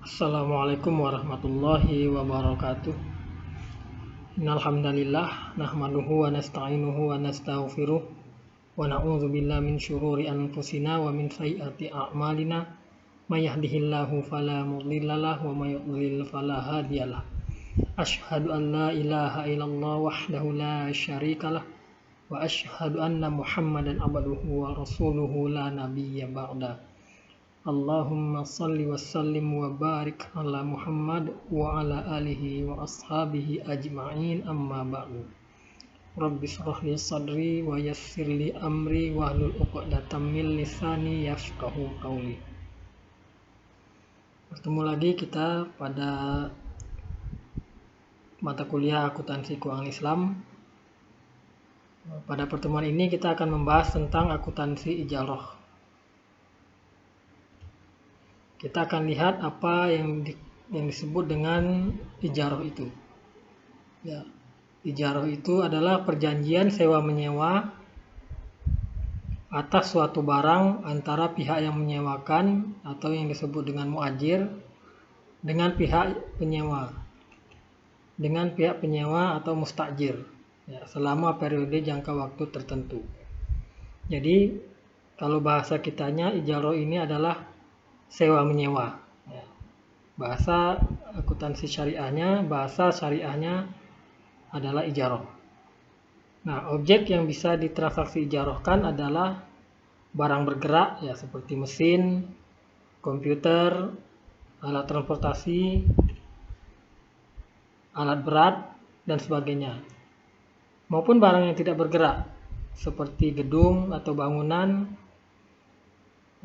Assalamualaikum warahmatullahi wabarakatuh. Innal hamdalillah nahmaduhu wa nasta'inuhu wa nastaghfiruh wa na'udzu billahi min syururi anfusina wa min sayyiati a'malina. May yahdihillahu fala mudhillalah wa may yudlil fala hadiyalah. Asyhadu an la ilaha illallah wahdahu la syarikalah wa asyhadu anna Muhammadan abduhu wa rasuluhu la nabiyya ba'da. Allahumma salli wa sallim wa barik ala Muhammad wa ala alihi wa ashabihi ajma'in, amma ba'du. Rabbi shrah li sadri wa yassir li amri wahlul 'uqdatam min lisani yafqahu qawli. Bertemu lagi kita pada mata kuliah akuntansi keuangan Islam. Pada pertemuan ini kita akan membahas tentang akuntansi ijarah. Kita akan lihat apa yang disebut dengan ijarah itu. Ya, ijarah itu adalah perjanjian sewa menyewa atas suatu barang antara pihak yang menyewakan atau yang disebut dengan muajir dengan pihak penyewa atau mustajir, ya, selama periode jangka waktu tertentu. Jadi kalau bahasa kitanya ijarah ini adalah sewa menyewa. Bahasa akuntansi syariahnya, bahasa syariahnya adalah ijarah. Nah, objek yang bisa ditransaksi ijarahkan adalah barang bergerak, ya, seperti mesin, komputer, alat transportasi, alat berat, dan sebagainya. Maupun barang yang tidak bergerak, seperti gedung atau bangunan,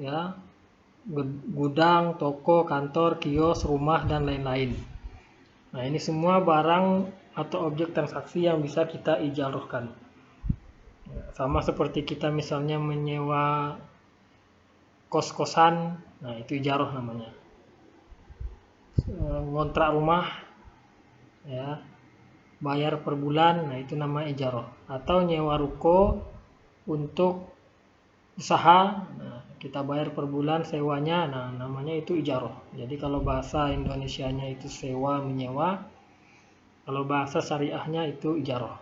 ya, gudang, toko, kantor, kios, rumah, dan lain-lain. Nah, ini semua barang atau objek transaksi yang bisa kita ijarahkan. Sama seperti kita misalnya menyewa kos-kosan, nah itu ijarah namanya. Ngontrak rumah, ya, bayar per bulan, nah itu namanya ijarah. Atau nyewa ruko untuk usaha, nah kita bayar per bulan sewanya, nah namanya itu ijarah. Jadi kalau bahasa Indonesianya itu sewa menyewa, kalau bahasa syariahnya itu ijarah.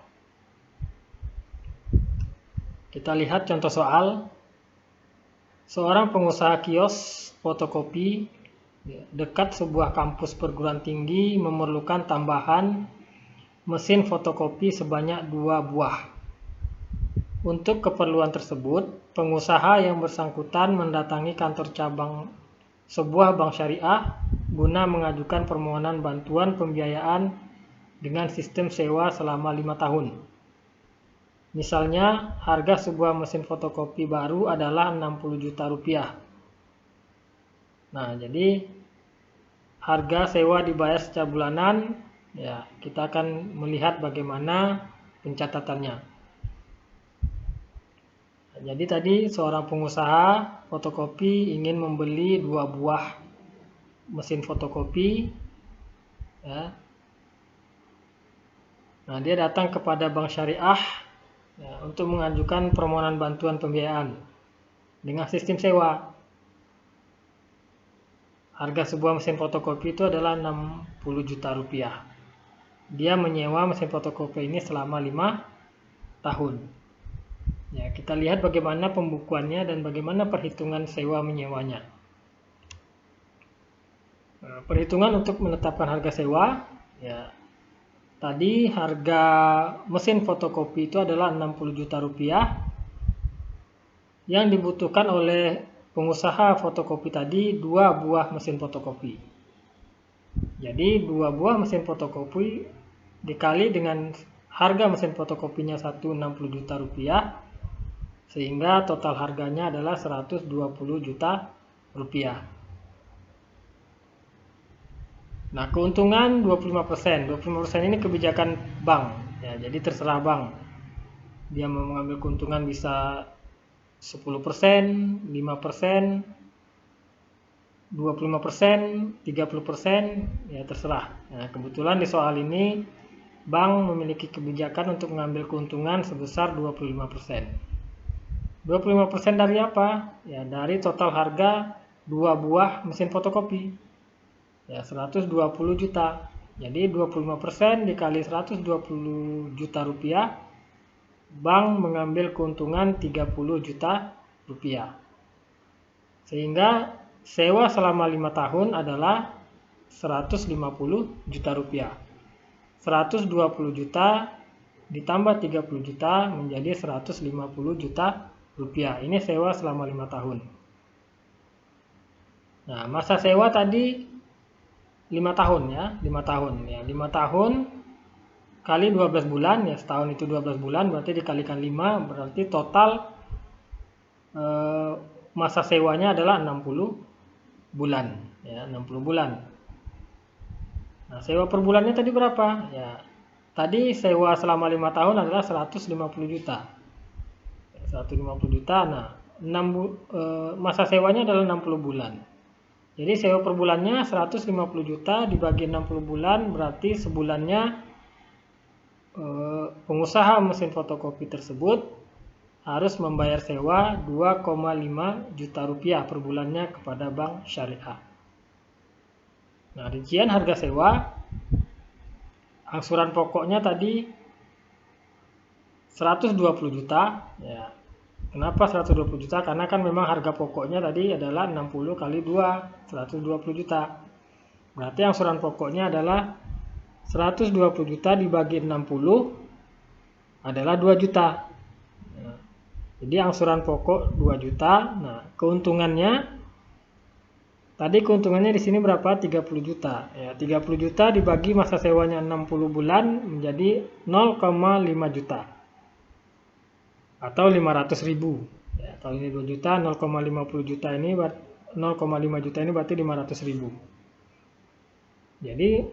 Kita lihat contoh soal. Seorang pengusaha kios fotokopi dekat sebuah kampus perguruan tinggi memerlukan tambahan mesin fotokopi sebanyak 2 buah. Untuk keperluan tersebut, pengusaha yang bersangkutan mendatangi kantor cabang sebuah bank syariah guna mengajukan permohonan bantuan pembiayaan dengan sistem sewa selama 5 tahun. Misalnya, harga sebuah mesin fotokopi baru adalah 60 juta rupiah. Nah, jadi harga sewa dibayar secara bulanan, ya, kita akan melihat bagaimana pencatatannya. Jadi tadi seorang pengusaha fotokopi ingin membeli 2 buah mesin fotokopi, ya. Nah, dia datang kepada bank syariah, ya, untuk mengajukan permohonan bantuan pembiayaan dengan sistem sewa. Harga sebuah mesin fotokopi itu adalah 60 juta rupiah. Dia menyewa mesin fotokopi ini selama 5 tahun. Ya, kita lihat bagaimana pembukuannya dan bagaimana perhitungan sewa menyewanya. Nah, perhitungan untuk menetapkan harga sewa, ya, tadi harga mesin fotokopi itu adalah 60 juta rupiah. Yang dibutuhkan oleh pengusaha fotokopi tadi 2 buah mesin fotokopi. Jadi 2 buah mesin fotokopi dikali dengan harga mesin fotokopinya 160 juta rupiah, sehingga total harganya adalah 120 juta rupiah. Nah, keuntungan 25%. 25% ini kebijakan bank, ya, jadi terserah bank. Dia mau mengambil keuntungan bisa 10%, 5%, 25%, 30%, ya terserah. Nah, kebetulan di soal ini bank memiliki kebijakan untuk mengambil keuntungan sebesar 25%. 25% dari apa? Ya, dari total harga 2 buah mesin fotokopi. Ya, 120 juta. Jadi 25% dikali 120 juta rupiah, bank mengambil keuntungan 30 juta rupiah. Sehingga sewa selama 5 tahun adalah 150 juta rupiah. 120 juta ditambah 30 juta menjadi 150 juta rupiah. Ini sewa selama 5 tahun. Nah, masa sewa tadi 5 tahun ya, 5 tahun ya. 5 tahun kali 12 bulan ya, setahun itu 12 bulan, berarti dikalikan 5, berarti total masa sewanya adalah 60 bulan ya, 60 bulan. Nah, sewa per bulannya tadi berapa? Ya, tadi sewa selama 5 tahun adalah 150 juta. 150 juta. Nah, masa sewanya adalah 60 bulan. Jadi sewa per bulannya 150 juta dibagi 60 bulan, berarti sebulannya pengusaha mesin fotokopi tersebut harus membayar sewa 2,5 juta rupiah per bulannya kepada bank syariah. Nah, rincian harga sewa, angsuran pokoknya tadi 120 juta ya. Kenapa 120 juta? Karena kan memang harga pokoknya tadi adalah 60 kali 2, 120 juta. Berarti angsuran pokoknya adalah 120 juta dibagi 60 adalah 2 juta. Nah, jadi angsuran pokok 2 juta. Nah, keuntungannya tadi keuntungannya di sini berapa? 30 juta. Ya, 30 juta dibagi masa sewanya 60 bulan menjadi 0,5 juta. Atau 500 ribu ya, kalau ini 2 juta, 0,50 juta ini 0,5 juta ini berarti 500 ribu. Jadi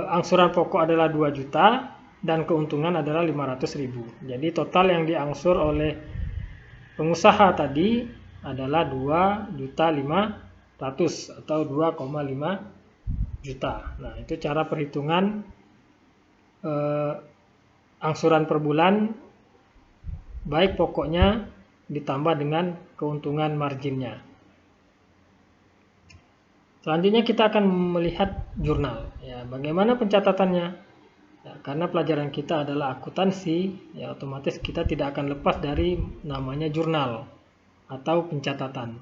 angsuran pokok adalah 2 juta dan keuntungan adalah 500 ribu. Jadi total yang diangsur oleh pengusaha tadi adalah 2 juta 500 atau 2,5 juta. Nah, itu cara perhitungan angsuran per bulan, baik pokoknya ditambah dengan keuntungan marginnya. Selanjutnya kita akan melihat jurnal. Ya, bagaimana pencatatannya? Ya, karena pelajaran kita adalah akuntansi, ya otomatis kita tidak akan lepas dari namanya jurnal atau pencatatan.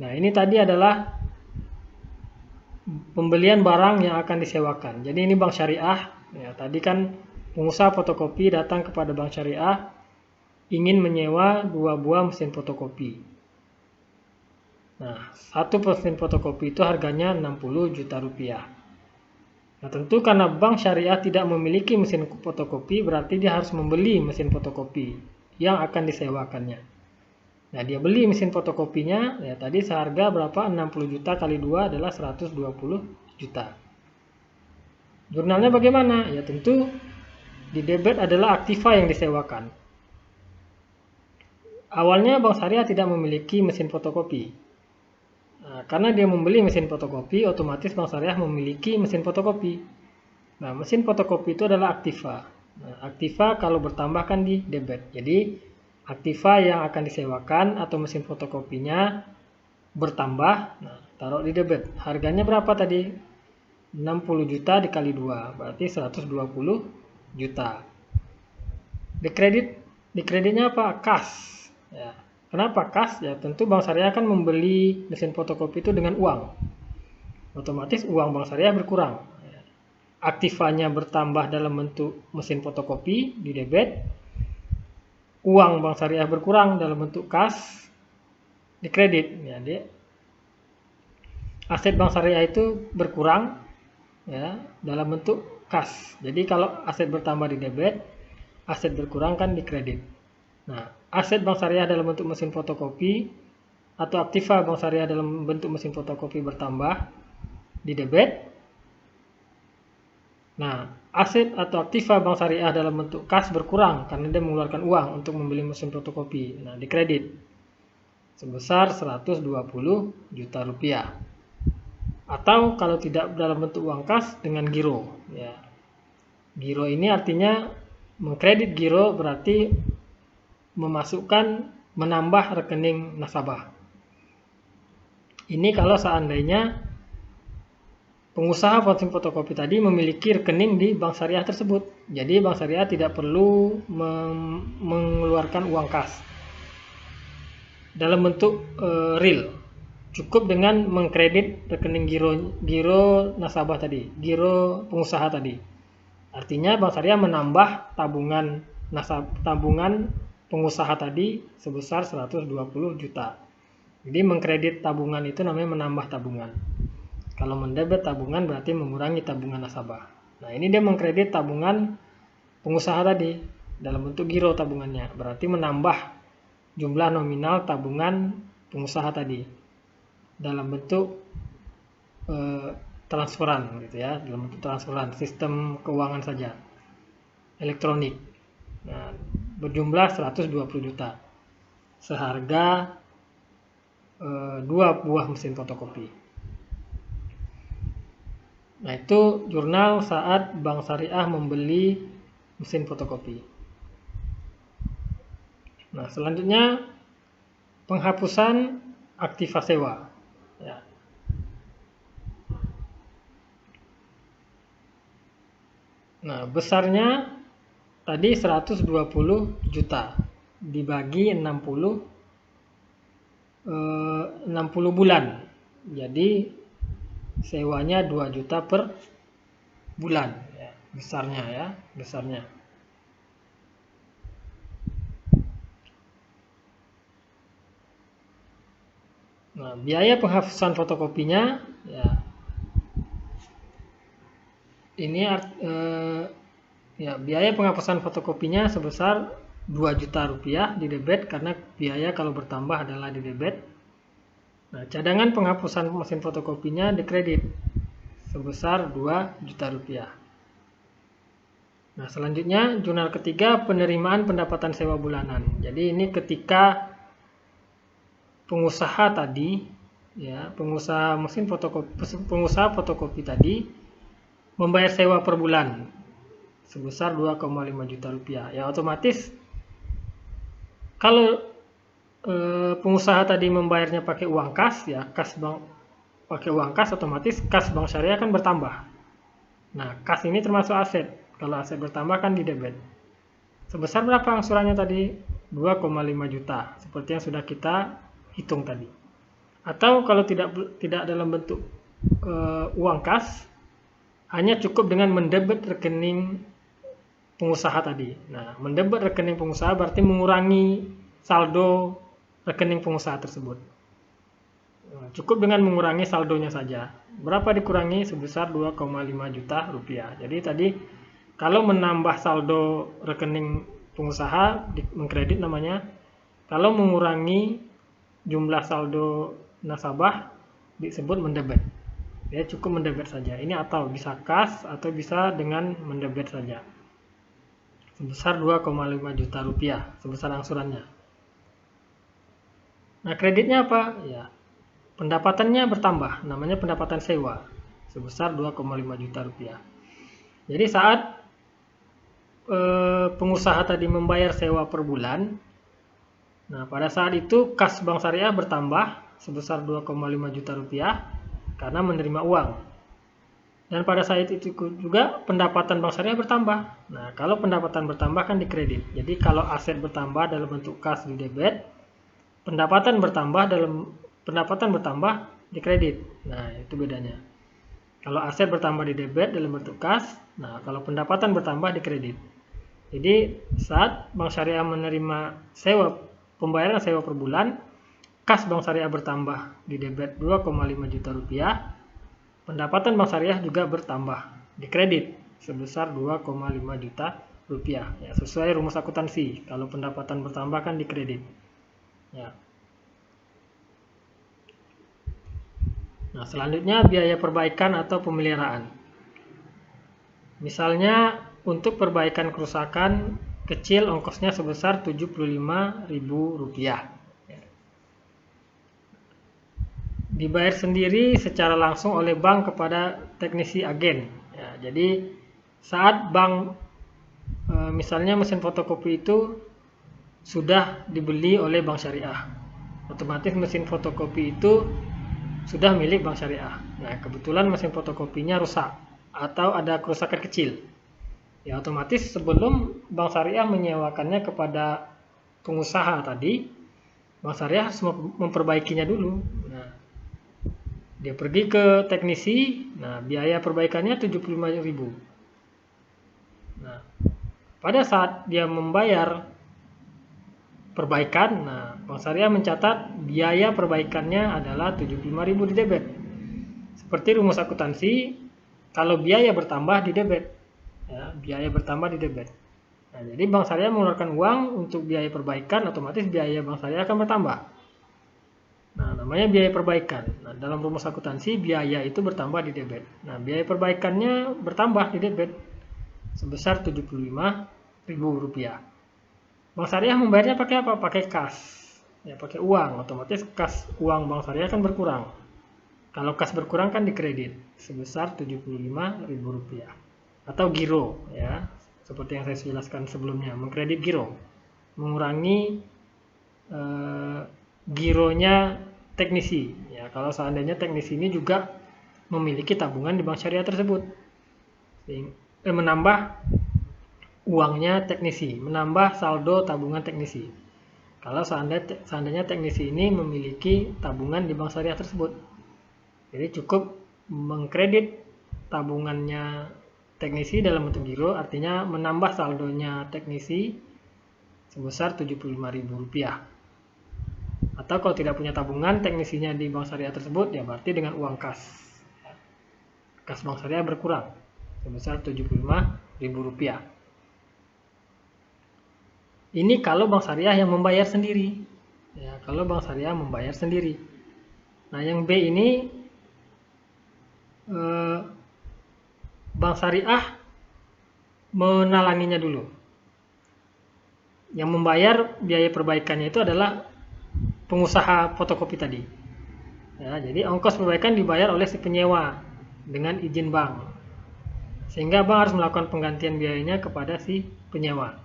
Nah, ini tadi adalah pembelian barang yang akan disewakan. Jadi ini bank syariah. Ya, tadi kan pengusaha fotokopi datang kepada bank syariah ingin menyewa 2 buah mesin fotokopi. Nah, satu mesin fotokopi itu harganya 60 juta rupiah. Nah, tentu karena bank syariah tidak memiliki mesin fotokopi, berarti dia harus membeli mesin fotokopi yang akan disewakannya. Nah, dia beli mesin fotokopinya, ya tadi seharga berapa? 60 juta kali 2 adalah 120 juta. Jurnalnya bagaimana? Ya tentu di debit adalah aktiva yang disewakan. Awalnya bank syariah tidak memiliki mesin fotokopi. Nah, karena dia membeli mesin fotokopi, otomatis bank syariah memiliki mesin fotokopi. Nah, mesin fotokopi itu adalah aktiva. Nah, aktiva kalau bertambah kan di debit. Jadi aktiva yang akan disewakan atau mesin fotokopinya bertambah, nah, taruh di debit. Harganya berapa tadi? 60 juta dikali 2, berarti 120 juta. Di kreditnya apa? Kas. Ya. Kenapa kas? Ya tentu bank syariah akan membeli mesin fotokopi itu dengan uang. Otomatis uang bank syariah berkurang. Aktivanya bertambah dalam bentuk mesin fotokopi di debit. Uang bank syariah berkurang dalam bentuk kas di kredit. Ya, aset bank syariah itu berkurang ya dalam bentuk kas. Jadi kalau aset bertambah di debit, aset berkurang kan di kredit. Nah, aset bank syariah dalam bentuk mesin fotokopi atau aktiva bank syariah dalam bentuk mesin fotokopi bertambah di debit. Nah, aset atau aktiva bank syariah dalam bentuk kas berkurang karena dia mengeluarkan uang untuk membeli mesin fotokopi. Nah, di kredit sebesar 120 juta rupiah. Atau kalau tidak dalam bentuk uang kas dengan giro. Ya. Giro ini artinya mengkredit giro berarti menambah rekening nasabah. Ini kalau seandainya pengusaha mesin fotokopi tadi memiliki rekening di bank syariah tersebut. Jadi bank syariah tidak perlu mengeluarkan uang kas dalam bentuk real. Cukup dengan mengkredit rekening giro nasabah tadi, giro pengusaha tadi. Artinya bank syariah menambah tabungan pengusaha tadi sebesar 120 juta. Jadi mengkredit tabungan itu namanya menambah tabungan. Kalau mendebit tabungan berarti mengurangi tabungan nasabah. Nah, ini dia mengkredit tabungan pengusaha tadi dalam bentuk giro tabungannya. Berarti menambah jumlah nominal tabungan pengusaha tadi dalam bentuk transferan gitu ya, dalam bentuk transferan sistem keuangan saja elektronik. Nah, berjumlah 120 juta seharga 2 buah mesin fotokopi. Nah, itu jurnal saat Bank Syariah membeli mesin fotokopi. Nah, selanjutnya penghapusan aktiva sewa. Ya. Nah, besarnya tadi 120 juta dibagi 60 bulan. Jadi sewanya 2 juta per bulan ya, besarnya. Nah, biaya penghapusan fotokopinya ya ini biaya penghapusan fotokopinya sebesar 2 juta rupiah di debit karena biaya kalau bertambah adalah di debit. Nah, cadangan penghapusan mesin fotokopinya dikredit sebesar 2 juta rupiah. Nah, selanjutnya jurnal ketiga penerimaan pendapatan sewa bulanan. Jadi ini ketika pengusaha tadi ya, pengusaha fotokopi tadi membayar sewa per bulan sebesar 2,5 juta rupiah. Ya, otomatis kalau pengusaha tadi membayarnya pakai uang kas ya, pakai uang kas, otomatis kas bank syariah kan bertambah. Nah, kas ini termasuk aset. Kalau aset bertambah kan di debit. Sebesar berapa angsurannya tadi? 2,5 juta seperti yang sudah kita hitung tadi. Atau kalau tidak dalam bentuk uang kas, hanya cukup dengan mendebit rekening pengusaha tadi. Nah, mendebit rekening pengusaha berarti mengurangi saldo rekening pengusaha tersebut. Cukup dengan mengurangi saldonya saja. Berapa dikurangi? Sebesar 2,5 juta rupiah. Jadi tadi kalau menambah saldo rekening pengusaha mengkredit namanya, kalau mengurangi jumlah saldo nasabah disebut mendebit. Ya, cukup mendebit saja. Ini atau bisa kas atau bisa dengan mendebit saja. Sebesar 2,5 juta rupiah sebesar angsurannya. Nah, kreditnya apa? Ya, pendapatannya bertambah, namanya pendapatan sewa sebesar 2,5 juta rupiah. Jadi saat pengusaha tadi membayar sewa per bulan, nah pada saat itu kas bank syariah bertambah sebesar 2,5 juta rupiah karena menerima uang. Dan pada saat itu juga pendapatan bank syariah bertambah. Nah, kalau pendapatan bertambah kan dikredit. Jadi kalau aset bertambah dalam bentuk kas di debit, pendapatan bertambah di kredit. Nah, itu bedanya. Kalau aset bertambah di debit dalam bentuk kas, nah kalau pendapatan bertambah di kredit. Jadi saat bank syariah menerima pembayaran sewa per bulan, kas bank syariah bertambah di debit 2,5 juta rupiah, pendapatan bank syariah juga bertambah di kredit sebesar 2,5 juta rupiah. Ya, sesuai rumus akuntansi. Kalau pendapatan bertambah kan di kredit. Ya. Nah, selanjutnya biaya perbaikan atau pemeliharaan. Misalnya untuk perbaikan kerusakan kecil ongkosnya sebesar Rp75.000. Dibayar sendiri secara langsung oleh bank kepada teknisi agen. Ya, jadi saat bank misalnya mesin fotokopi itu sudah dibeli oleh bank syariah, otomatis mesin fotokopi itu sudah milik bank syariah. Nah, kebetulan mesin fotokopinya rusak atau ada kerusakan kecil. Ya, otomatis sebelum bank syariah menyewakannya kepada pengusaha tadi, bank syariah harus memperbaikinya dulu. Nah, dia pergi ke teknisi, nah biaya perbaikannya 75.000. Nah, pada saat dia membayar perbaikan, nah bank syariah mencatat biaya perbaikannya adalah 75.000 di debit. Seperti rumus akuntansi, kalau biaya bertambah di debit, ya, biaya bertambah di debit. Nah, jadi bank syariah mengeluarkan uang untuk biaya perbaikan, otomatis biaya bank syariah akan bertambah. Nah, namanya biaya perbaikan. Nah, dalam rumus akuntansi biaya itu bertambah di debit. Nah, biaya perbaikannya bertambah di debit sebesar Rp75.000. Bank syariah membayarnya pakai apa? Pakai kas. Ya, pakai uang. Otomatis kas uang bank syariah kan berkurang. Kalau kas berkurang kan dikredit sebesar Rp75.000 atau giro, ya. Seperti yang saya jelaskan sebelumnya, mengkredit giro. Mengurangi gironya teknisi. Ya, kalau seandainya teknisi ini juga memiliki tabungan di bank syariah tersebut. Menambah uangnya teknisi, menambah saldo tabungan teknisi. Kalau seandainya teknisi ini memiliki tabungan di bank syariah tersebut. Jadi cukup mengkredit tabungannya teknisi dalam bentuk giro, artinya menambah saldonya teknisi sebesar Rp75.000. Atau kalau tidak punya tabungan teknisinya di bank syariah tersebut, ya berarti dengan uang kas. Kas bank syariah berkurang sebesar Rp75.000. Ini kalau bank syariah yang membayar sendiri. Ya, kalau bank syariah membayar sendiri. Nah, yang B ini bank syariah menalanginya dulu. Yang membayar biaya perbaikannya itu adalah pengusaha fotokopi tadi. Ya, jadi ongkos perbaikan dibayar oleh si penyewa dengan izin bank. Sehingga bank harus melakukan penggantian biayanya kepada si penyewa.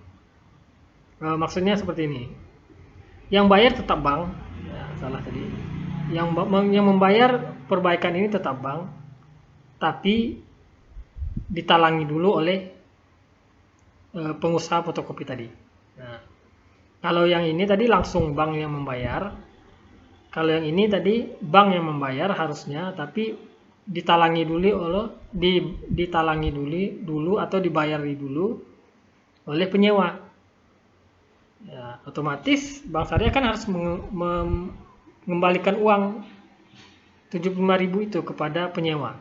Maksudnya seperti ini. Yang bayar tetap bank, ya, salah tadi. Yang membayar perbaikan ini tetap bank, tapi ditalangi dulu oleh pengusaha fotokopi tadi. Nah, kalau yang ini tadi langsung bank yang membayar. Kalau yang ini tadi bank yang membayar harusnya, tapi ditalangi dulu atau dibayar dulu oleh penyewa. Ya, otomatis bank syariah kan harus mengembalikan uang 75.000 itu kepada penyewa.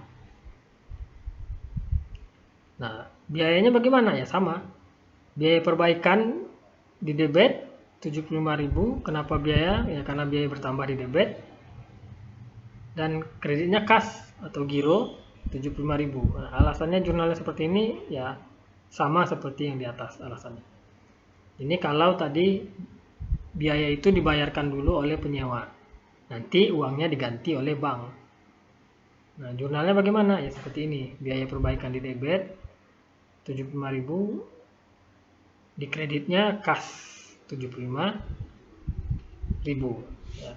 Nah, biayanya bagaimana? Ya sama. Biaya perbaikan di debit 75.000. Kenapa biaya? Ya karena biaya bertambah di debit. Dan kreditnya kas atau giro 75.000. Nah, alasannya jurnalnya seperti ini ya sama seperti yang di atas alasannya. Ini kalau tadi biaya itu dibayarkan dulu oleh penyewa. Nanti uangnya diganti oleh bank. Nah, jurnalnya bagaimana? Ya seperti ini. Biaya perbaikan di debit 75.000, di kreditnya kas 75.000. Ya.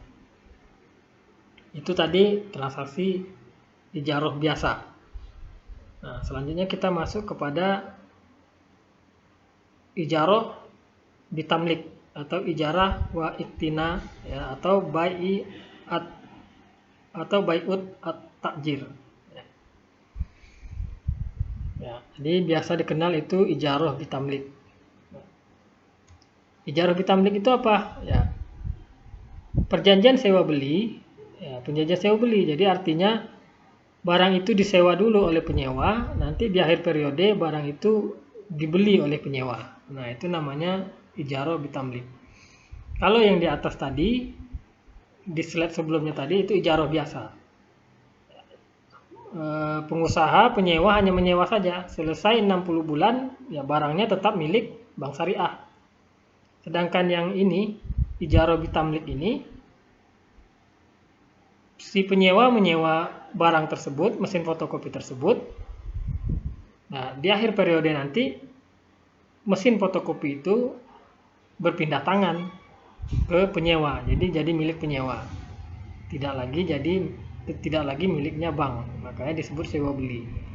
Itu tadi transaksi ijarah biasa. Nah, selanjutnya kita masuk kepada ijarah bitamlik atau ijarah wa iktina, ya, atau bai'ut at-ta'jir. Ya, jadi biasa dikenal itu ijarah bitamlik. Ijarah bitamlik itu apa? Ya, perjanjian sewa beli. Ya, perjanjian sewa beli. Jadi artinya barang itu disewa dulu oleh penyewa, nanti di akhir periode barang itu dibeli oleh penyewa. Nah, itu namanya ijarah bitamlik. Kalau yang di atas tadi, di slide sebelumnya tadi itu ijarah biasa. Pengusaha, penyewa hanya menyewa saja. Selesai 60 bulan, ya barangnya tetap milik bank syariah. Sedangkan yang ini, ijarah bitamlik ini, si penyewa menyewa barang tersebut, mesin fotokopi tersebut. Nah, di akhir periode nanti, mesin fotokopi itu berpindah tangan ke penyewa. Jadi milik penyewa. Tidak lagi jadi tidak lagi miliknya bank, makanya disebut sewa beli.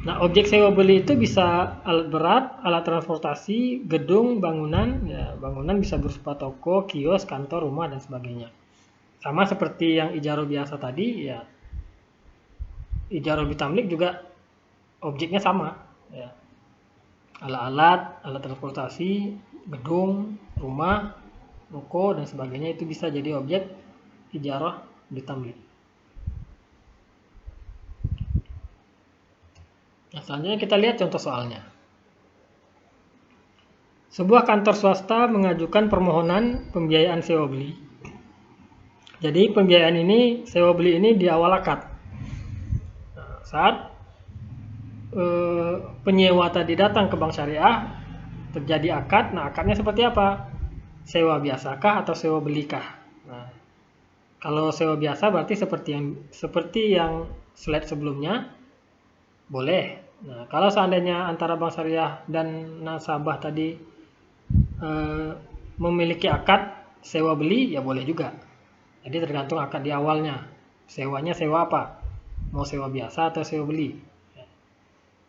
Nah, objek sewa beli itu bisa alat berat, alat transportasi, gedung, bangunan. Ya, bangunan bisa berupa toko, kios, kantor, rumah, dan sebagainya. Sama seperti yang ijaroh biasa tadi, ya ijaroh bitamlik juga objeknya sama. Ya. Alat-alat, alat transportasi, gedung, rumah, toko, dan sebagainya itu bisa jadi objek ijaroh bitamlik. Nah, selanjutnya kita lihat contoh soalnya. Sebuah kantor swasta mengajukan permohonan pembiayaan sewa beli. Jadi pembiayaan ini, sewa beli ini di awal akad. Nah, saat penyewa tadi datang ke bank syariah, terjadi akad. Nah, akadnya seperti apa? Sewa biasakah atau sewa belikah? Nah, kalau sewa biasa berarti seperti yang slide sebelumnya, boleh. Nah, kalau seandainya antara bank syariah dan nasabah tadi memiliki akad sewa beli, ya boleh juga. Jadi tergantung akad di awalnya. Sewanya sewa apa? Mau sewa biasa atau sewa beli?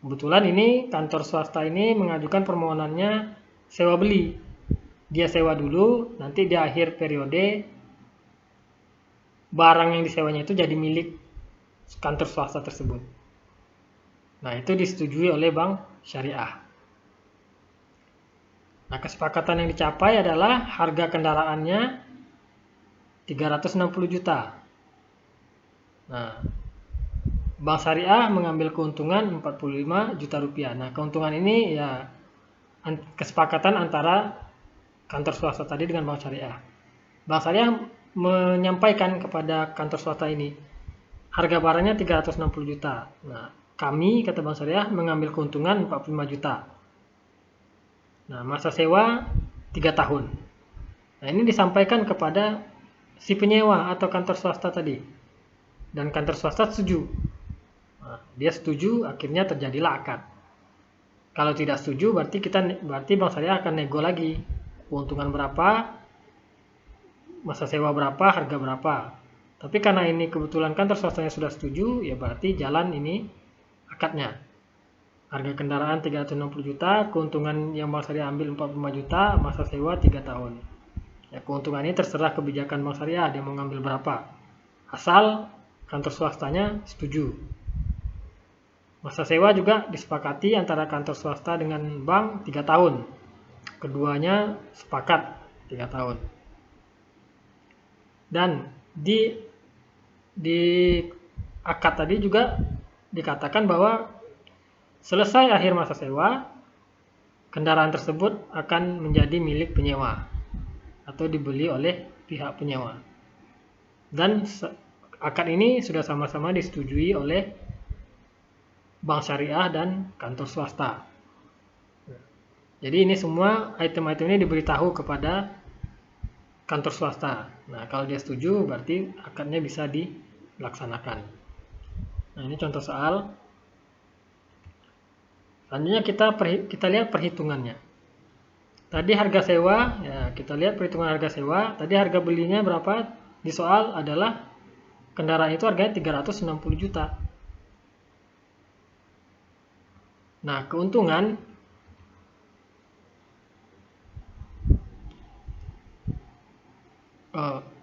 Kebetulan ini kantor swasta ini mengajukan permohonannya sewa beli. Dia sewa dulu, nanti di akhir periode barang yang disewanya itu jadi milik kantor swasta tersebut. Nah, itu disetujui oleh bank syariah. Nah, kesepakatan yang dicapai adalah harga kendaraannya 360 juta. Nah, bank syariah mengambil keuntungan 45 juta rupiah. Nah, keuntungan ini ya kesepakatan antara kantor swasta tadi dengan bank syariah. Bank syariah menyampaikan kepada kantor swasta ini, harga barangnya 360 juta. Nah, kami, kata bank syariah, mengambil keuntungan 45 juta. Nah, masa sewa 3 tahun. Nah, ini disampaikan kepada si penyewa atau kantor swasta tadi. Dan kantor swasta setuju. Nah, dia setuju, akhirnya terjadilah akad. Kalau tidak setuju, berarti bank syariah akan nego lagi. Keuntungan berapa, masa sewa berapa, harga berapa. Tapi karena ini kebetulan kantor swastanya sudah setuju, ya berarti jalan ini akadnya. Harga kendaraan 360 juta, keuntungan yang bank syariah ambil 45 juta, masa sewa 3 tahun. Ya, keuntungan ini terserah kebijakan bank syariah, dia mau ngambil berapa. Asal kantor swastanya setuju. Masa sewa juga disepakati antara kantor swasta dengan bank 3 tahun. Keduanya sepakat 3 tahun. Dan di akad tadi juga dikatakan bahwa selesai akhir masa sewa, kendaraan tersebut akan menjadi milik penyewa atau dibeli oleh pihak penyewa. Dan akad ini sudah sama-sama disetujui oleh bank syariah dan kantor swasta. Jadi ini semua item-item ini diberitahu kepada kantor swasta. Nah, kalau dia setuju berarti akadnya bisa dilaksanakan. Nah, ini contoh soal. Selanjutnya kita lihat perhitungannya. Tadi harga sewa, ya kita lihat perhitungan harga sewa. Tadi harga belinya berapa? Di soal adalah kendaraan itu harganya 360 juta. Nah, keuntungan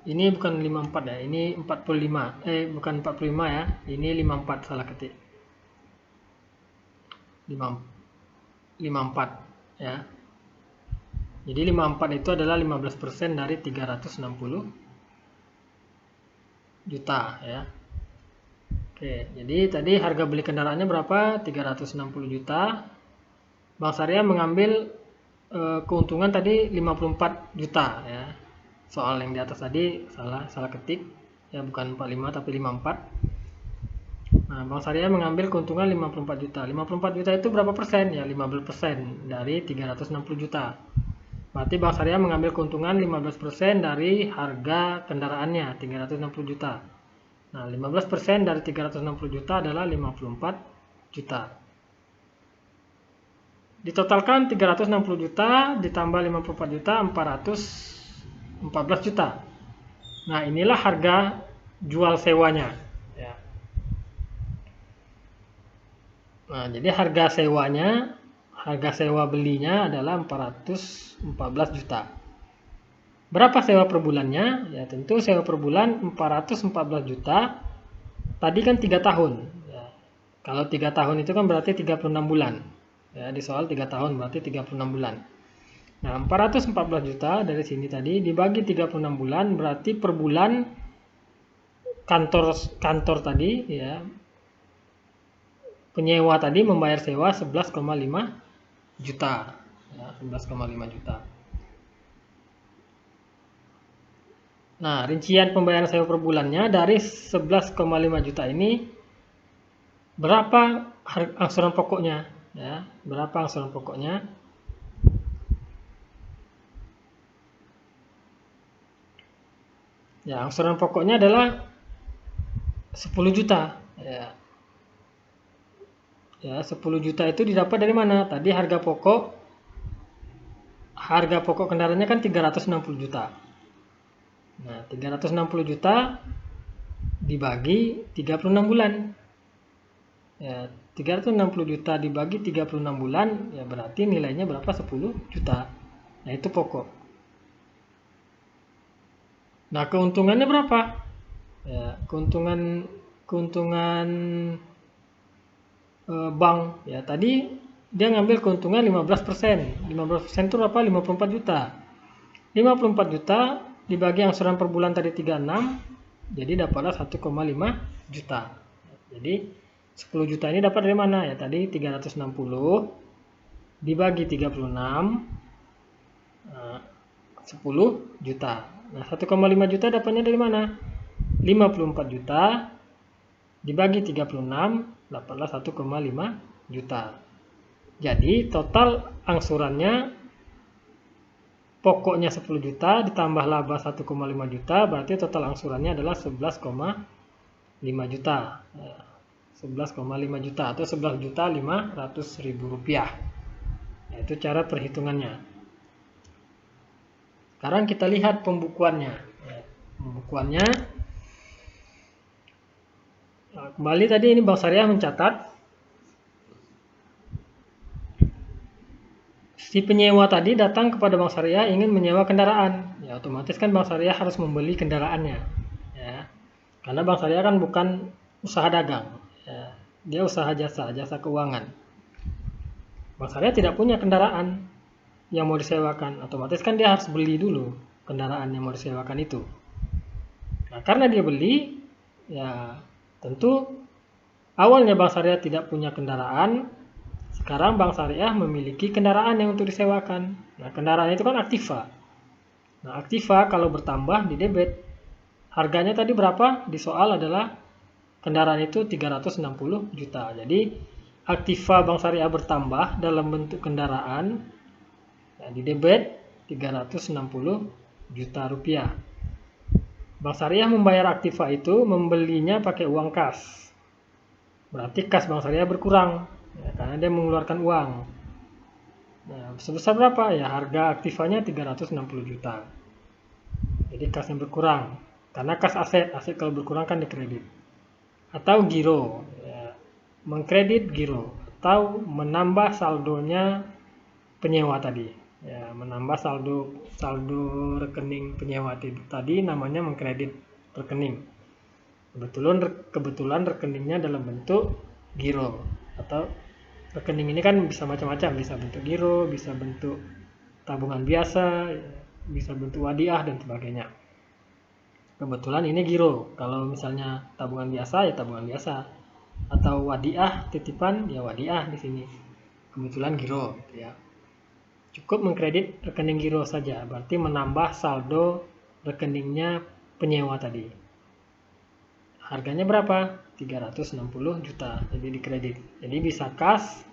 ini bukan 54 ya, ini 45. Bukan 45 ya, ini 54, salah ketik. 54 ya. Jadi 54 itu adalah 15% dari 360 juta ya. Oke, jadi tadi harga beli kendaraannya berapa? 360 juta. Bank syariah mengambil keuntungan tadi 54 juta ya. Soal yang di atas tadi salah ketik ya, bukan 45 tapi 54. Nah, bank syariah mengambil keuntungan 54 juta. 54 juta itu berapa persen? Ya 15% dari 360 juta. Berarti bank syariah mengambil keuntungan 15% dari harga kendaraannya 360 juta. Nah, 15% dari 360 juta adalah 54 juta. Ditotalkan 360 juta ditambah 54 juta, 414 juta. Nah, inilah harga jual sewanya. Ya. Nah, jadi harga sewa belinya adalah 414 juta. Berapa sewa per bulannya? Ya, tentu sewa per bulan 414 juta. Tadi kan 3 tahun. Ya. Kalau 3 tahun itu kan berarti 36 bulan. Ya, di soal 3 tahun berarti 36 bulan. Nah, 414 juta dari sini tadi dibagi 36 bulan berarti per bulan kantor tadi ya, penyewa tadi membayar sewa 11,5 juta. Ya, 11,5 juta. Nah, rincian pembayaran sewa per bulannya dari 11,5 juta ini berapa angsuran pokoknya? Ya, berapa angsuran pokoknya? Ya, angsuran pokoknya adalah 10 juta. Ya, 10 juta itu didapat dari mana? Tadi harga pokok kendaraannya kan 360 juta. Nah, 360 juta dibagi 36 bulan. Ya, 360 juta dibagi 36 bulan, ya berarti nilainya berapa? 10 juta. Nah, itu pokok. Nah, keuntungannya berapa? Ya, keuntungan bank ya tadi dia ngambil keuntungan 15%. 15% itu berapa? 54 juta. 54 juta dibagi angsuran per bulan tadi 36, jadi dapatlah 1,5 juta. Jadi 10 juta ini dapat dari mana? Ya tadi 360 dibagi 36, 10 juta. Nah, 1,5 juta dapatnya dari mana? 54 juta dibagi 36, dapatlah 1,5 juta. Jadi total angsurannya pokoknya 10 juta ditambah laba 1,5 juta, berarti total angsurannya adalah 11,5 juta. 11,5 juta atau 11.500.000 rupiah. Nah, itu cara perhitungannya. Sekarang kita lihat pembukuannya. Pembukuannya. Nah, kembali tadi ini Bank Syariah mencatat si penyewa tadi datang kepada Bank Syariah ingin menyewa kendaraan. Ya, otomatis kan Bank Syariah harus membeli kendaraannya. Ya. Karena Bank Syariah kan bukan usaha dagang. Ya. Dia usaha jasa keuangan. Bank Syariah tidak punya kendaraan yang mau disewakan, otomatis kan dia harus beli dulu kendaraan yang mau disewakan itu. Nah, karena dia beli, ya tentu awalnya Bank Syariah tidak punya kendaraan, sekarang Bank Syariah memiliki kendaraan yang untuk disewakan. Nah, kendaraan itu kan aktiva. Nah, aktiva kalau bertambah di debit, harganya tadi berapa? Di soal adalah kendaraan itu 360 juta. Jadi, aktiva Bank Syariah bertambah dalam bentuk kendaraan, nah, di debit 360 juta rupiah. Bank Syariah membayar aktiva itu membelinya pakai uang kas. Berarti kas Bank Syariah berkurang ya, karena dia mengeluarkan uang. Nah, sebesar berapa? Ya harga aktivanya 360 juta. Jadi kasnya berkurang. Karena kas aset kalau berkurang kan dikredit. Atau giro, ya, mengkredit giro atau menambah saldonya penyewa tadi. Ya, menambah saldo rekening penyewa tadi namanya mengkredit rekening. Kebetulan rekeningnya dalam bentuk giro atau rekening ini kan bisa macam-macam, bisa bentuk giro, bisa bentuk tabungan biasa, bisa bentuk wadiah dan sebagainya. Kebetulan ini giro. Kalau misalnya tabungan biasa ya tabungan biasa atau wadiah titipan ya wadiah di sini. Kebetulan giro gitu ya. Cukup mengkredit rekening giro saja, berarti menambah saldo rekeningnya penyewa tadi. Harganya berapa? 360 juta, jadi dikredit. Jadi bisa kas,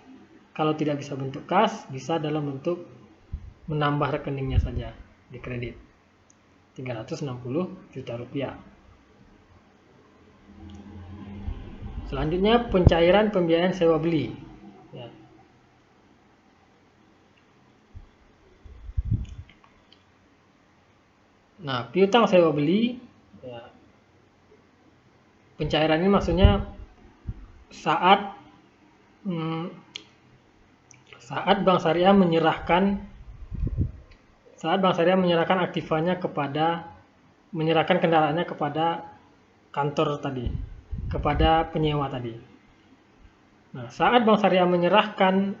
kalau tidak bisa bentuk kas, bisa dalam bentuk menambah rekeningnya saja, dikredit. 360 juta rupiah. Selanjutnya pencairan pembiayaan sewa beli. Ya. Nah, piutang sewa beli Ya, pencairan ini maksudnya saat saat Bank Syariah menyerahkan aktivanya menyerahkan kendaraannya kepada kantor tadi, kepada penyewa tadi. Nah, saat Bank Syariah menyerahkan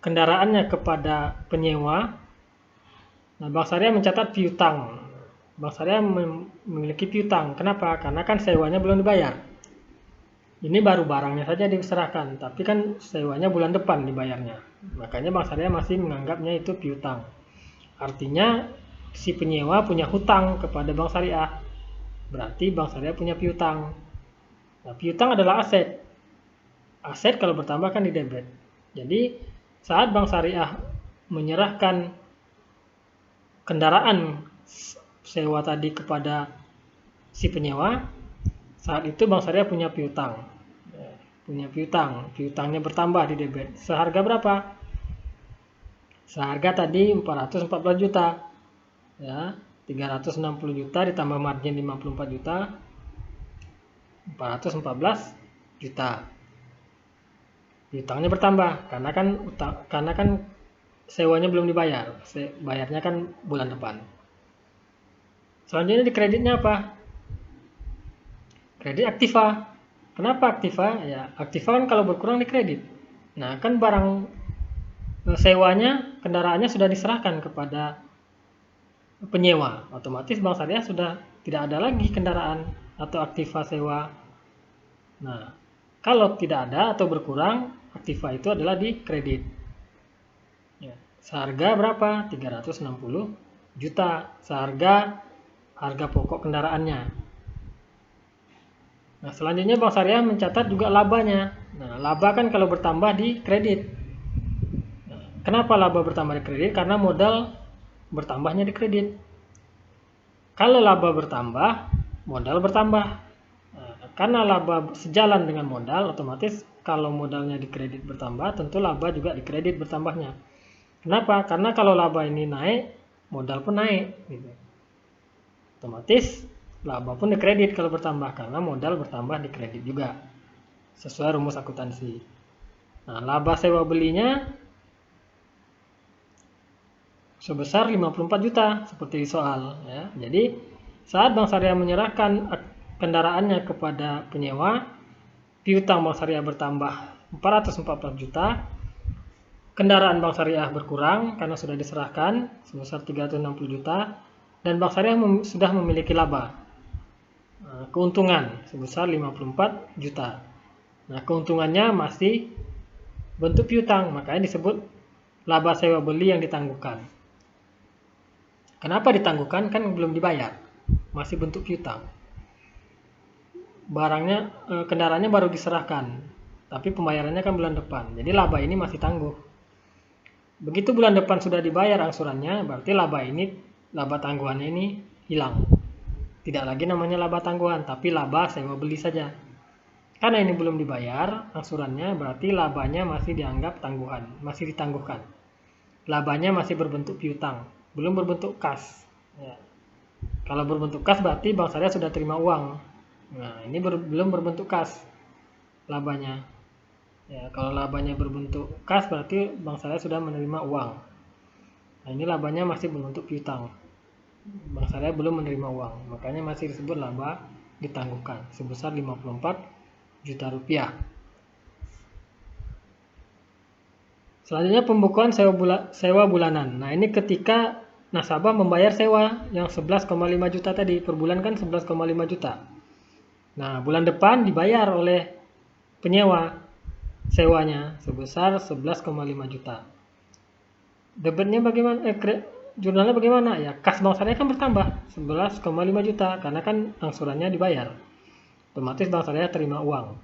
kendaraannya kepada penyewa, nah Bank Syariah mencatat piutang. Bank Syariah memiliki piutang. Kenapa? Karena kan sewanya belum dibayar. Ini baru barangnya saja diserahkan, tapi kan sewanya bulan depan dibayarnya. Makanya Bank Syariah masih menganggapnya itu piutang. Artinya si penyewa punya hutang kepada Bank Syariah. Berarti Bank Syariah punya piutang. Nah, piutang adalah aset. Aset kalau bertambah kan di debit. Jadi saat Bank Syariah menyerahkan kendaraan sewa tadi kepada si penyewa, saat itu Bank Syariah punya piutang. Piutangnya bertambah di debit. Seharga berapa? Seharga tadi 414 juta. Ya, 360 juta ditambah margin 54 juta. 414 juta. Piutangnya bertambah karena kan sewanya belum dibayar. Bayarnya kan bulan depan. Selanjutnya di kreditnya apa? Kredit aktiva. Kenapa aktiva? Ya, aktiva kan kalau berkurang di kredit. Nah, kan barang sewanya, kendaraannya sudah diserahkan kepada penyewa. Otomatis Bank Syariah sudah tidak ada lagi kendaraan atau aktiva sewa. Nah, kalau tidak ada atau berkurang, aktiva itu adalah di kredit. Ya, seharga berapa? 360 juta. Harga pokok kendaraannya. Nah, selanjutnya Bank Syariah mencatat juga labanya. Nah, laba kan kalau bertambah di kredit. Nah, kenapa laba bertambah di kredit? Karena modal bertambahnya di kredit. Kalau laba bertambah, modal bertambah. Nah, karena laba sejalan dengan modal, otomatis kalau modalnya di kredit bertambah, tentu laba juga di kredit bertambahnya. Kenapa? Karena kalau laba ini naik, modal pun naik. Gitu. Otomatis laba pun di kredit kalau bertambah, karena modal bertambah di kredit juga. Sesuai rumus akuntansi. Nah, laba sewa belinya sebesar 54 juta seperti di soal. Ya. Jadi saat Bank Syariah menyerahkan kendaraannya kepada penyewa, piutang Bank Syariah bertambah 414 juta, kendaraan Bank Syariah berkurang karena sudah diserahkan sebesar 360 juta, dan Bank Syariah sudah memiliki laba. Keuntungan sebesar 54 juta. Nah, keuntungannya masih bentuk piutang, makanya disebut laba sewa beli yang ditangguhkan. Kenapa ditangguhkan? Kan belum dibayar, masih bentuk piutang. Kendaraannya baru diserahkan, tapi pembayarannya kan bulan depan. Jadi laba ini masih tangguh. Begitu bulan depan sudah dibayar angsurannya, berarti laba tangguhannya ini hilang. Tidak lagi namanya laba tangguhan, tapi laba sewa beli saja. Karena ini belum dibayar angsurannya, berarti labanya masih dianggap tangguhan, masih ditangguhkan. Labanya masih berbentuk piutang, belum berbentuk kas. Ya. Kalau berbentuk kas berarti Bank Syariah sudah terima uang. Nah, ini belum berbentuk kas labanya. Ya, kalau labanya berbentuk kas berarti Bank Syariah sudah menerima uang. Nah, ini labanya masih berbentuk piutang. Bank Syariah belum menerima uang, makanya masih disebut laba ditangguhkan sebesar 54 juta rupiah. Selanjutnya pembukuan sewa bulanan. Nah, ini ketika nasabah membayar sewa yang 11,5 juta tadi, per bulan kan 11,5 juta. Nah, bulan depan dibayar oleh penyewa sewanya sebesar 11,5 juta. Debitnya bagaimana? Jurnalnya bagaimana? Ya, kas Bank Syariah kan bertambah 11,5 juta karena kan angsurannya dibayar. Otomatis Bank Syariah terima uang.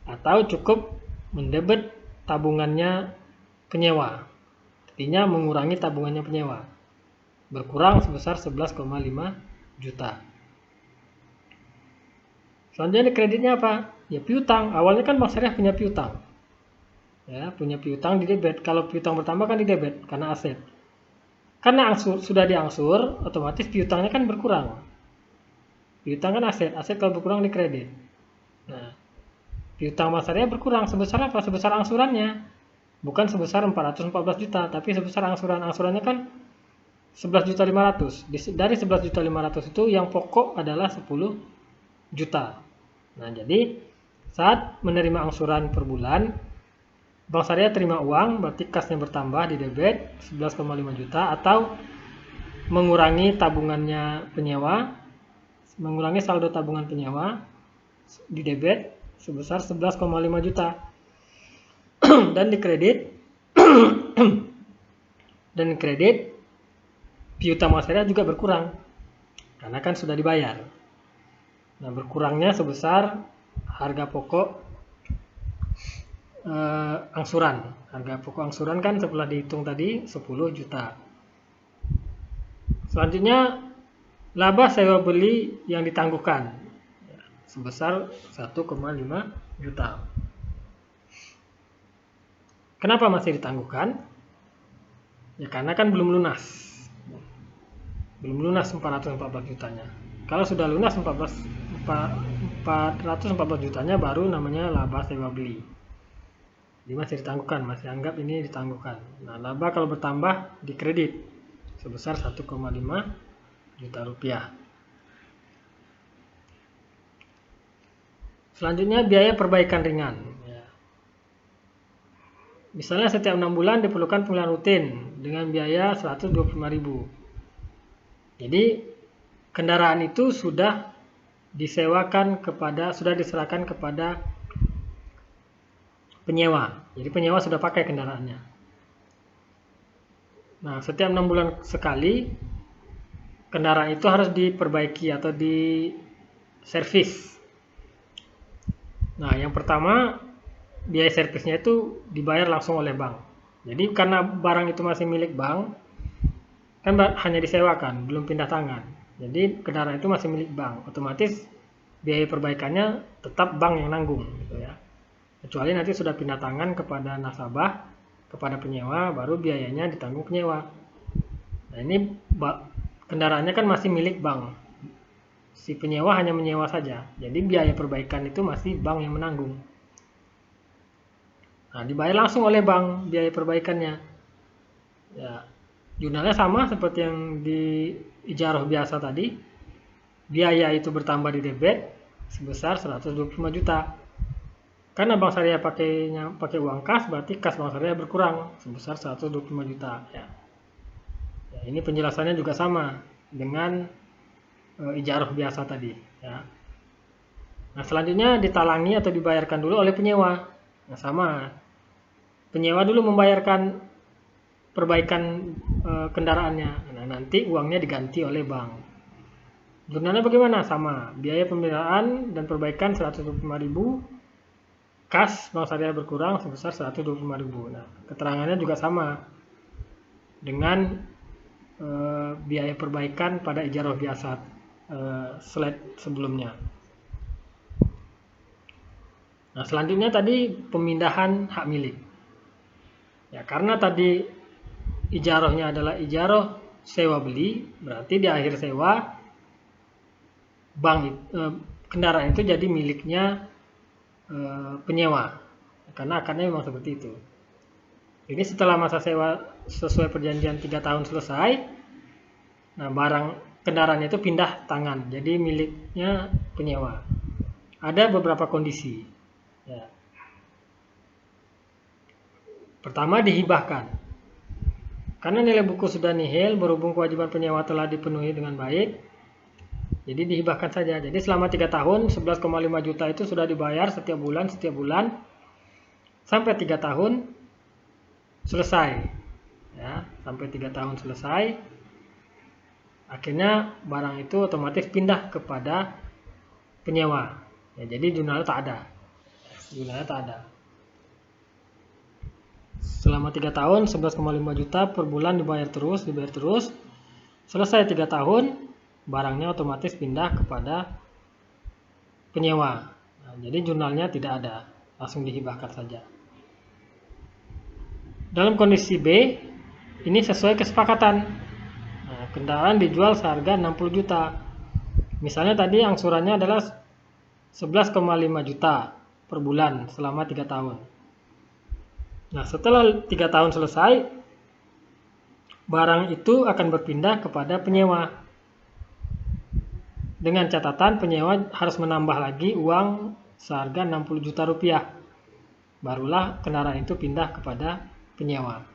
Atau cukup mendebit tabungannya penyewa. Artinya mengurangi tabungannya penyewa. Berkurang sebesar 11,5 juta. Selanjutnya kreditnya apa? Ya piutang. Awalnya kan Bank Syariah punya piutang. Ya, punya piutang di debit. Kalau piutang bertambah kan di debit karena aset. Karena sudah diangsur, otomatis piutangnya kan berkurang. Piutang kan aset, aset kalau berkurang di kredit. Nah, piutang Bank Syariah berkurang sebesar apa? Sebesar angsurannya. Bukan sebesar 414 juta, tapi sebesar angsuran. Angsurannya kan 11.500.000. Dari 11.500.000 itu yang pokok adalah 10 juta. Nah, jadi saat menerima angsuran per bulan, Bank Syariah terima uang, berarti kasnya bertambah di debit 11,5 juta, atau mengurangi tabungannya penyewa, mengurangi saldo tabungan penyewa di debit sebesar 11,5 juta. Dan di kredit piutang Bank Syariah juga berkurang karena kan sudah dibayar. Nah, berkurangnya sebesar harga pokok angsuran. Harga pokok angsuran kan setelah dihitung tadi 10 juta. Selanjutnya laba sewa beli yang ditangguhkan sebesar 1,5 juta. Kenapa masih ditangguhkan? Ya karena kan belum lunas. Belum lunas 414 jutanya. Kalau sudah lunas 414 jutanya baru namanya laba sewa beli. Jadi masih ditangguhkan, masih anggap ini ditangguhkan. Nah, laba kalau bertambah di kredit sebesar 1,5 juta rupiah. Selanjutnya biaya perbaikan ringan. Misalnya setiap 6 bulan diperlukan pemeliharaan rutin dengan biaya 125.000. Jadi kendaraan itu sudah diserahkan kepada penyewa. Jadi penyewa sudah pakai kendaraannya. Nah, setiap 6 bulan sekali kendaraan itu harus diperbaiki atau diservis. Nah, yang pertama biaya servisnya itu dibayar langsung oleh bank. Jadi karena barang itu masih milik bank, kan hanya disewakan, belum pindah tangan. Jadi kendaraan itu masih milik bank, otomatis biaya perbaikannya tetap bank yang nanggung, gitu ya. Kecuali nanti sudah pindah tangan kepada nasabah, kepada penyewa, baru biayanya ditanggung penyewa. Nah, ini kendaraannya kan masih milik bank. Si penyewa hanya menyewa saja. Jadi biaya perbaikan itu masih bank yang menanggung. Nah, dibayar langsung oleh bank biaya perbaikannya. Ya, jurnalnya sama seperti yang di ijarah biasa tadi. Biaya itu bertambah di debit sebesar 125 juta. Karena Bank Syariah pakai uang kas, berarti kas Bank Syariah berkurang sebesar 125 juta. Ya, ini penjelasannya juga sama dengan ijarah biasa tadi. Ya. Nah, selanjutnya ditalangi atau dibayarkan dulu oleh penyewa. Nah, sama. Penyewa dulu membayarkan perbaikan kendaraannya. Nah, nanti uangnya diganti oleh bank. Jurnalnya bagaimana? Sama. Biaya pemeliharaan dan perbaikan 125.000. Kas Bank Syariah berkurang sebesar 125.000. Nah, keterangannya juga sama dengan biaya perbaikan pada ijarah biasa slide sebelumnya. Nah, selanjutnya tadi pemindahan hak milik. Ya, karena tadi ijarahnya adalah ijarah sewa beli, berarti di akhir sewa kendaraan itu jadi miliknya penyewa. Karena akarnya memang seperti itu. Jadi setelah masa sewa sesuai perjanjian 3 tahun selesai, nah kendaraan itu pindah tangan, jadi miliknya penyewa. Ada beberapa kondisi. Ya. Pertama, dihibahkan. Karena nilai buku sudah nihil, berhubung kewajiban penyewa telah dipenuhi dengan baik, jadi dihibahkan saja. Jadi selama 3 tahun 11,5 juta itu sudah dibayar setiap bulan sampai 3 tahun selesai. Ya, sampai 3 tahun selesai, akhirnya barang itu otomatis pindah kepada penyewa. Ya, jadi jurnalnya tak ada. Selama 3 tahun 11,5 juta per bulan dibayar terus. Selesai 3 tahun, barangnya otomatis pindah kepada penyewa. Nah, jadi jurnalnya tidak ada, langsung dihibahkan saja. Dalam kondisi B, ini sesuai kesepakatan. Nah, kendaraan dijual seharga 60 juta. Misalnya tadi angsurannya adalah 11,5 juta per bulan selama 3 tahun. Nah, setelah 3 tahun selesai, barang itu akan berpindah kepada penyewa. Dengan catatan penyewa harus menambah lagi uang seharga 60 juta rupiah. Barulah kendaraan itu pindah kepada penyewa.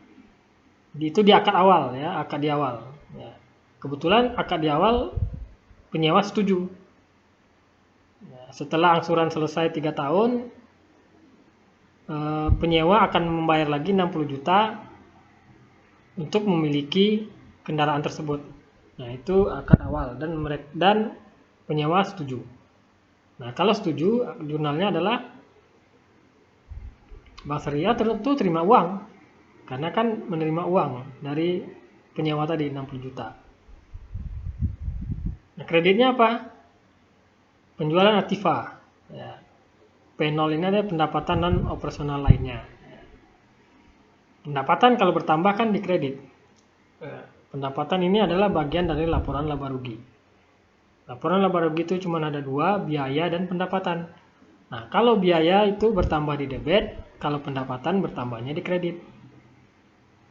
Itu di akad awal ya, akad di awal. Ya. Kebetulan akad di awal penyewa setuju. Ya, setelah angsuran selesai 3 tahun, penyewa akan membayar lagi 60 juta untuk memiliki kendaraan tersebut. Nah, itu akad awal dan penyewa setuju. Nah, kalau setuju, jurnalnya adalah Bank Syariah tentu terima uang, karena kan menerima uang dari penyewa tadi 60 juta. Nah, kreditnya apa? Penjualan aktiva. Ya. P0 ini adalah pendapatan non operasional lainnya. Pendapatan kalau bertambah kan dikredit. Pendapatan ini adalah bagian dari laporan laba rugi. Laporan laba rugi itu cuma ada dua, biaya dan pendapatan. Nah, kalau biaya itu bertambah di debit, kalau pendapatan bertambahnya di kredit.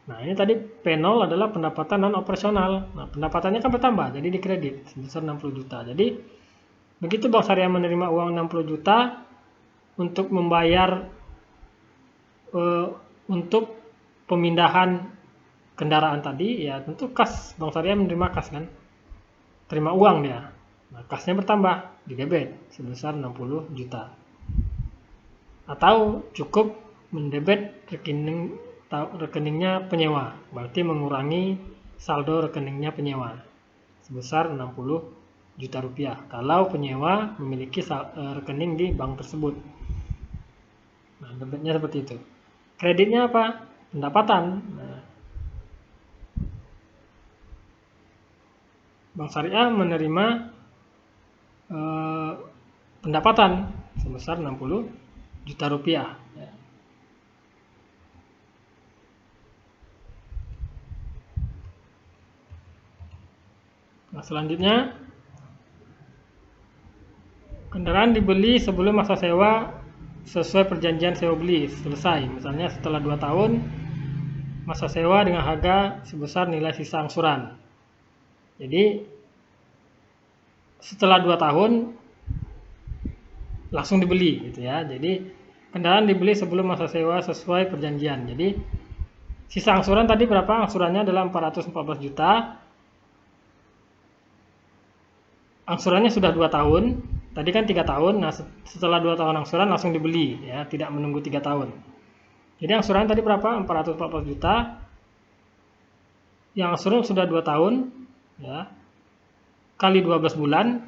Nah, ini tadi P0 adalah pendapatan non operasional. Nah, pendapatannya kan bertambah, jadi dikredit sebesar 60 juta. Jadi, begitu Bank Syariah menerima uang 60 juta untuk membayar untuk pemindahan kendaraan tadi, ya tentu kas. Bank Syariah menerima kas kan, terima uang dia. Nah, kasnya bertambah di debit sebesar 60 juta. Atau cukup mendebit rekeningnya penyewa, berarti mengurangi saldo rekeningnya penyewa sebesar 60 juta rupiah kalau penyewa memiliki rekening di bank tersebut. Nah, debitnya seperti itu. Kreditnya apa? Pendapatan. Nah, Bank Syariah menerima pendapatan sebesar 60 juta rupiah. Nah, selanjutnya kendaraan dibeli sebelum masa sewa sesuai perjanjian sewa beli selesai. Misalnya setelah 2 tahun masa sewa dengan harga sebesar nilai sisa angsuran. Jadi setelah 2 tahun langsung dibeli gitu ya. Jadi kendaraan dibeli sebelum masa sewa sesuai perjanjian. Jadi sisa angsuran tadi berapa? Angsurannya adalah 414 juta. Angsurannya sudah 2 tahun. Tadi kan 3 tahun. Nah, setelah 2 tahun angsuran langsung dibeli ya, tidak menunggu 3 tahun. Jadi angsuran tadi berapa? 414 juta. Yang angsuran sudah 2 tahun ya. Kali 12 bulan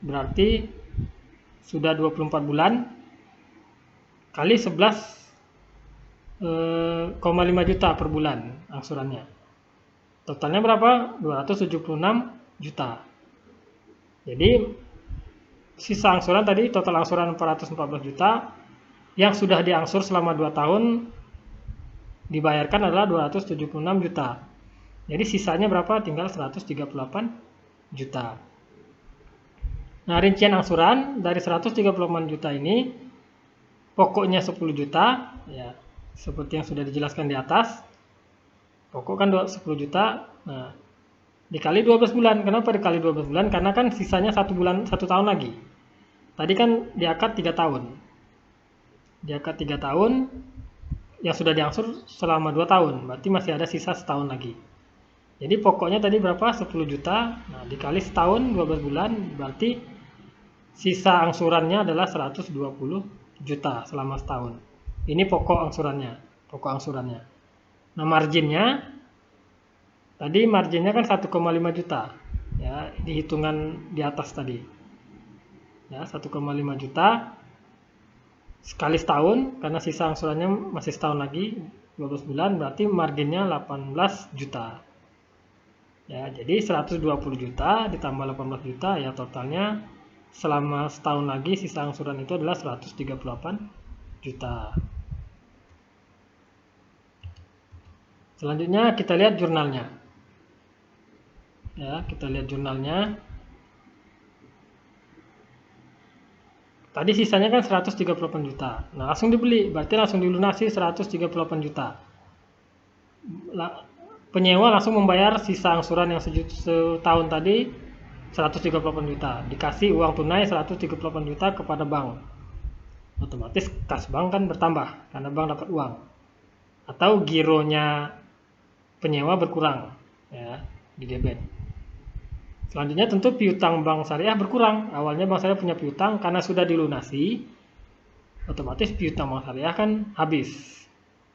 berarti sudah 24 bulan kali 11,5 juta per bulan angsurannya. Totalnya berapa? 276 juta. Jadi sisa angsuran tadi total angsuran 414 juta yang sudah diangsur selama 2 tahun dibayarkan adalah 276 juta. Jadi sisanya berapa? Tinggal 138 juta. Nah, rincian angsuran dari 138 juta ini pokoknya 10 juta ya, seperti yang sudah dijelaskan di atas. Pokok kan 10 juta. Nah, dikali 12 bulan. Kenapa dikali 12 bulan? Karena kan sisanya 1 tahun lagi. Tadi kan diakad 3 tahun. Diakad 3 tahun yang sudah diangsur selama 2 tahun. Berarti masih ada sisa setahun lagi. Jadi pokoknya tadi berapa? 10 juta. Nah, dikali setahun 12 bulan berarti sisa angsurannya adalah 120 juta selama setahun. Ini pokok angsurannya. Nah, marginnya tadi marginnya kan 1,5 juta. Ya, dihitungan di atas tadi. Ya, 1,5 juta sekali setahun karena sisa angsurannya masih setahun lagi 12 bulan berarti marginnya 18 juta. Ya, jadi 120 juta ditambah 18 juta ya totalnya selama setahun lagi sisa angsuran itu adalah 138 juta. Selanjutnya kita lihat jurnalnya. Ya, kita lihat jurnalnya. Tadi sisanya kan 138 juta. Nah, langsung dibeli, berarti langsung dilunasi 138 juta. Penyewa langsung membayar sisa angsuran yang setahun tadi 138 juta. Dikasih uang tunai 138 juta kepada bank. Otomatis kas bank kan bertambah karena bank dapat uang. Atau gironya penyewa berkurang ya, di debit. Selanjutnya tentu piutang bank syariah berkurang. Awalnya bank syariah punya piutang, karena sudah dilunasi, otomatis piutang bank syariah kan habis.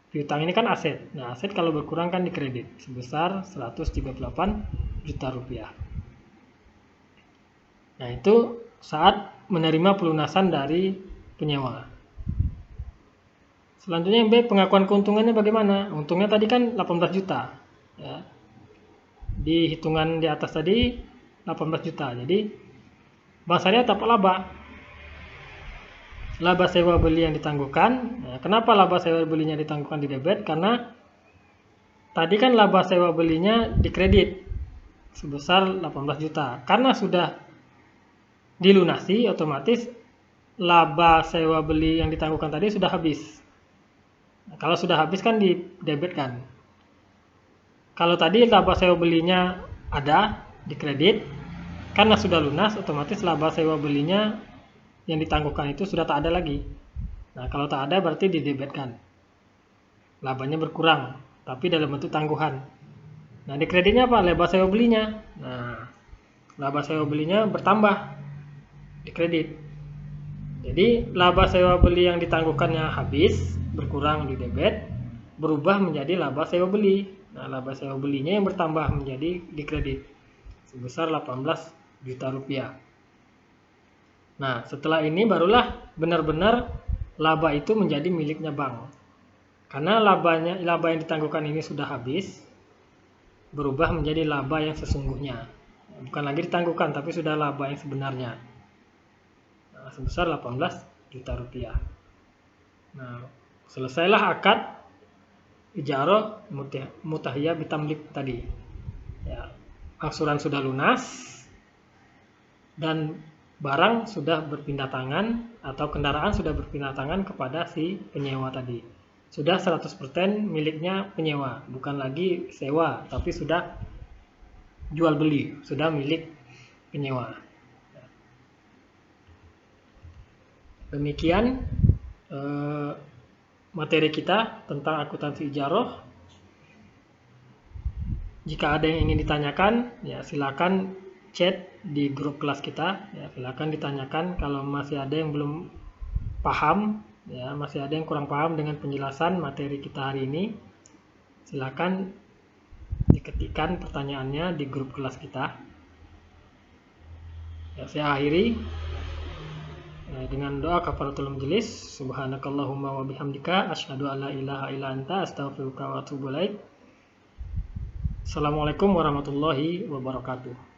Piutang ini kan aset. Nah, aset kalau berkurang kan dikredit sebesar 138 juta rupiah. Nah, itu saat menerima pelunasan dari penyewa. Selanjutnya yang B, pengakuan keuntungannya bagaimana? Untungnya tadi kan 18 juta. Ya. Di hitungan di atas tadi 18 juta. Jadi bank syariah dapat laba. Laba sewa beli yang ditangguhkan. Nah, kenapa laba sewa belinya ditangguhkan di debit? Karena tadi kan laba sewa belinya dikredit sebesar 18 juta. Karena sudah dilunasi, otomatis laba sewa beli yang ditangguhkan tadi sudah habis. Nah, kalau sudah habis kan di debit kan. Kalau tadi laba sewa belinya ada dikredit, karena sudah lunas, otomatis laba sewa belinya yang ditangguhkan itu sudah tak ada lagi. Nah, kalau tak ada berarti didebitkan. Labanya berkurang, tapi dalam bentuk tangguhan. Nah, dikreditnya apa? Laba sewa belinya. Nah, laba sewa belinya bertambah dikredit. Jadi, laba sewa beli yang ditangguhkannya habis, berkurang di debit, berubah menjadi laba sewa beli. Nah, laba sewa belinya yang bertambah menjadi dikredit sebesar 18 juta rupiah. Nah, setelah ini barulah benar-benar laba itu menjadi miliknya bank. Karena laba yang ditangguhkan ini sudah habis, berubah menjadi laba yang sesungguhnya. Bukan lagi ditangguhkan, tapi sudah laba yang sebenarnya. Nah, sebesar 18 juta rupiah. Nah, selesailah akad ijarah mutahiyah bitamlik tadi. Ya, angsuran sudah lunas dan barang sudah berpindah tangan atau kendaraan sudah berpindah tangan kepada si penyewa tadi. Sudah 100% miliknya penyewa, bukan lagi sewa, tapi sudah jual beli, sudah milik penyewa. Demikian materi kita tentang akuntansi ijarah. Jika ada yang ingin ditanyakan, ya silakan chat di grup kelas kita. Ya, silakan ditanyakan kalau masih ada yang belum paham, ya masih ada yang kurang paham dengan penjelasan materi kita hari ini. Silakan diketikkan pertanyaannya di grup kelas kita. Ya, saya akhiri dengan doa kafaratul majelis. Subhanakallahumma wa bihamdika asyhadu an la ilaha illa anta astaghfiruka wa atubu ilaik. Assalamualaikum warahmatullahi wabarakatuh.